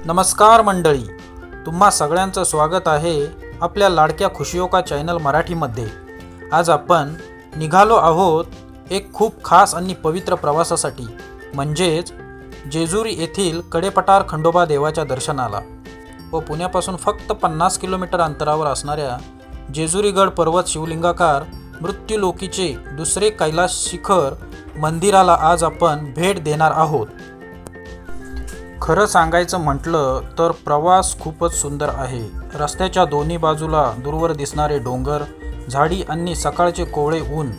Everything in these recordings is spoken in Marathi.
नमस्कार मंडळी, तुम्हा सगळ्यांचं स्वागत आहे आपल्या लाडक्या खुशियों का चॅनल मराठीमध्ये। आज आपण निघालो आहोत एक खूप खास आणि पवित्र प्रवासासाठी, म्हणजेच जेजुरी येथील कडेपठार खंडोबा देवाच्या दर्शनाला व पुण्यापासून फक्त 50 किलोमीटर अंतरावर असणाऱ्या जेजुरीगड पर्वत शिवलिंगाकार मृत्युलोकीचे दुसरे कैलास शिखर मंदिराला आज आपण भेट देणार आहोत। खरं सांगायचं म्हटलं तर प्रवास खूपच सुंदर आहे। रस्त्याच्या दोन्ही बाजूला दूरवर दिसणारे डोंगर, झाडी आणि सकाळचे कोवळे ऊन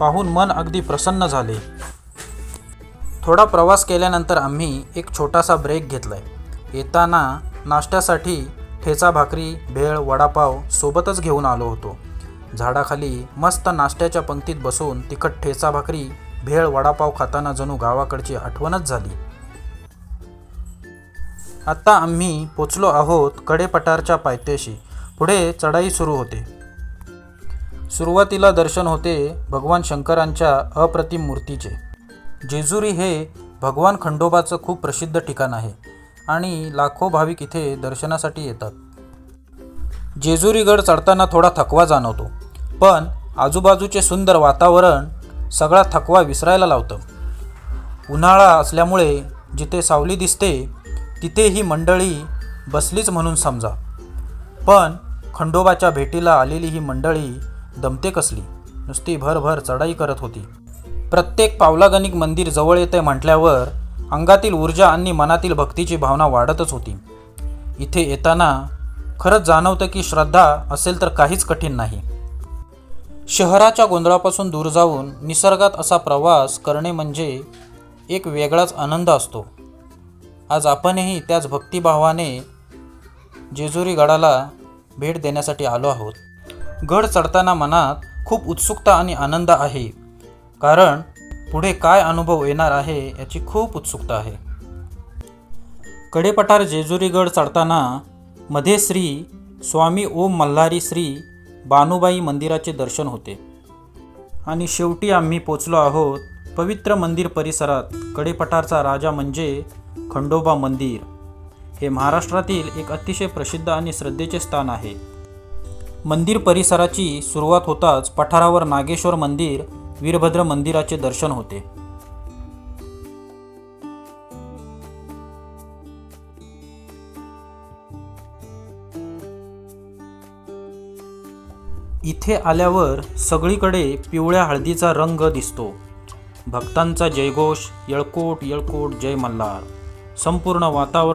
पाहून मन अगदी प्रसन्न झाले। थोडा प्रवास केल्यानंतर आम्ही एक छोटासा ब्रेक घेतलाय। येताना नाश्त्यासाठी ठेचा भाकरी, भेळ, वडापाव सोबतच घेऊन आलो होतो। झाडाखाली मस्त नाश्त्याच्या पंक्तीत बसून तिखट ठेचा भाकरी, भेळ, वडापाव खाताना जणू गावाकडची आठवणच झाली। आता आम्ही पोचलो आहोत कडेपठारच्या पायथ्याशी। पुढे चढाई सुरू होते। सुरुवातीला दर्शन होते भगवान शंकरांच्या अप्रतिम मूर्तीचे। जेजुरी हे भगवान खंडोबाचं खूप प्रसिद्ध ठिकाण आहे आणि लाखो भाविक इथे दर्शनासाठी येतात। जेजुरीगड चढताना थोडा थकवा जाणवतो, पण आजूबाजूचे सुंदर वातावरण सगळा थकवा विसरायला लावतं। उन्हाळा असल्यामुळे जिथे सावली दिसते तिथे ही मंडळी बसलीच म्हणून समजा, पण खंडोबाच्या भेटीला आलेली ही मंडळी दमते कसली, नुसती भरभर चढाई करत होती। प्रत्येक पावलागणिक मंदिर जवळ येते म्हटल्यावर अंगातील ऊर्जा आणि मनातील भक्तीची भावना वाढतच होती। इथे येताना खरंच जाणवतं की श्रद्धा असेल तर काहीच कठीण नाही। शहराच्या गोंधळापासून दूर जाऊन निसर्गात असा प्रवास करणे म्हणजे एक वेगळाच आनंद असतो। आज आपणही त्याच भक्तिभावाने जेजुरी गडाला भेट देण्यासाठी आलो आहोत। गड चढताना मनात खूप उत्सुकता आणि आनंद आहे, कारण पुढे काय अनुभव येणार आहे याची खूप उत्सुकता आहे। कडेपठार जेजुरीगड चढताना मध्ये श्री स्वामी ओम मल्हारी श्री बानुबाई मंदिराचे दर्शन होते आणि शेवटी आम्ही पोचलो आहोत पवित्र मंदिर परिसरात। कडेपठारचा राजा म्हणजे खंडोबा मंदिर हे महाराष्ट्रातील एक अतिशय प्रसिद्ध आणि श्रद्धेचे स्थान आहे। मंदिर परिसराची सुरुवात होताच पठारावर नागेश्वर मंदिर, वीरभद्र मंदिराचे दर्शन होते। इथे आल्यावर सगळीकडे पिवळ्या हळदीचा रंग दिसतो। भक्तांचा जयघोष, येळकोट येळकोट जय मल्हार। संपूर्ण वातावरण